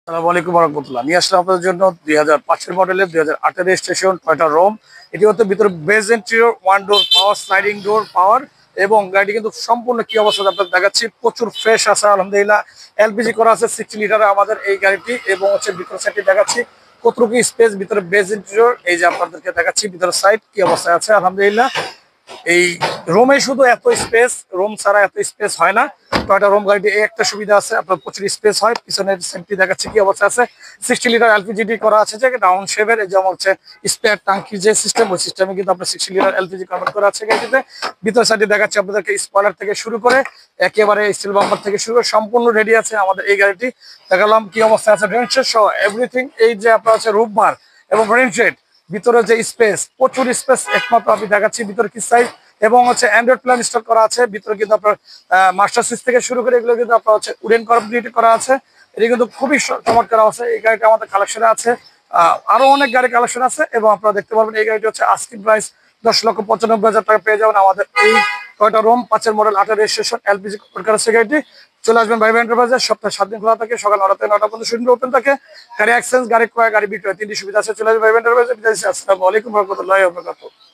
আসসালামু আলাইকুম রহমতুল্লাহ। নিয়ে আসলাম আপনাদের জন্য 2005 মডেলের 2008 রেজিস্ট্রেশন টয়োটা রোম। এটি হচ্ছে ভিতরে বেজ ইন্টেরিয়র, ওয়ান ডোর পাওয়ার, স্লাইডিং ডোর পাওয়ার, এবং গাড়িটি কিন্তু সম্পূর্ণ কি অবস্থা আপনাদের দেখাচ্ছি। প্রচুর ফ্রেশ আছে আলহামদুলিল্লাহ। এলপিজি করা আছে 60 লিটার আমাদের এই গাড়িটি, এবং হচ্ছে ভিতর সাইডটি দেখাচ্ছি কতটুকু স্পেস, ভিতরে বেজ ইন্টেরিয়র এই যে আপনাদেরকে দেখাচ্ছি ভিতরে সাইড কি অবস্থায় আছে আলহামদুলিল্লাহ। এই রোমে শুধু এত স্পেস, রোম ছাড়া এত স্পেস হয় না। টয়োটা রোম গাড়িটি এই একটা সুবিধা আছে, আপনার প্রচুর স্পেস হয়। পিছনের সেফটি দেখাচ্ছে কি অবস্থা আছে। 60 লিটার এলপিজি করা আছে, যে ডাউন শেভের যেমন হচ্ছে স্পেয়ার টাঙ্কির যে সিস্টেম, ওই সিস্টেমে কিন্তু আপনার 60 লিটার এলপিজি কনভার্ট করা আছে গাড়িতে। ভিতর সাইডে দেখাচ্ছে আপনাদেরকে স্পয়লার থেকে শুরু করে একেবারে স্টিল বাম্পার থেকে শুরু করে সম্পূর্ণ রেডি আছে আমাদের এই গাড়িটি। দেখালাম কি অবস্থা আছে, রেঞ্চের সহ এভরিথিং। এই যে আপনার হচ্ছে রুফ বার এবং রেঞ্চেড, ভিতরে যে স্পেস, প্রচুর স্পেস। একমাত্র আমি দেখাচ্ছি ভিতরে কি সাইজ, এবং হচ্ছে অ্যান্ড্রয়েড প্ল্যান ইনস্টল করা আছে ভিতরে কিন্তু আপনার। মাস্টার সুইচ থেকে শুরু করে এগুলো কিন্তু আপনার হচ্ছে উডেন কমপ্লিট করা আছে। এটি কিন্তু খুবই চমৎকার আছে। এই গাড়িটা আমাদের কালেকশনে আছে, আরো অনেক গাড়ি কালেকশন আছে, এবং আপনারা দেখতে পারবেন এই গাড়িটি হচ্ছে আস্কিং প্রাইস 10,95,000 টাকা পেয়ে যাবেন আমাদের এই টয়োটা রোম 5 মডেল 8 রেজিস্ট্রেশন এলপিজি কনভার্ট করা আছে গাড়িটি। চলে আসবেন ভাই এন্টারপ্রাইজে, সপ্তাহে 7 দিন খোলা থাকে, সকাল 9টা থেকে 9টা পর্যন্ত শুরু ওপেন থাকে। গাড়ি এক্সচেঞ্জ, গাড়ি ক্রয়, গাড়ি বিক্রয়, তিনটি সুবিধা আছে। চলে আসবেন ভাই এন্টারপ্রাইজে। আসসালামু আলাইকুম রহমতুল্লাহি ওয়া বারাকাতুহু।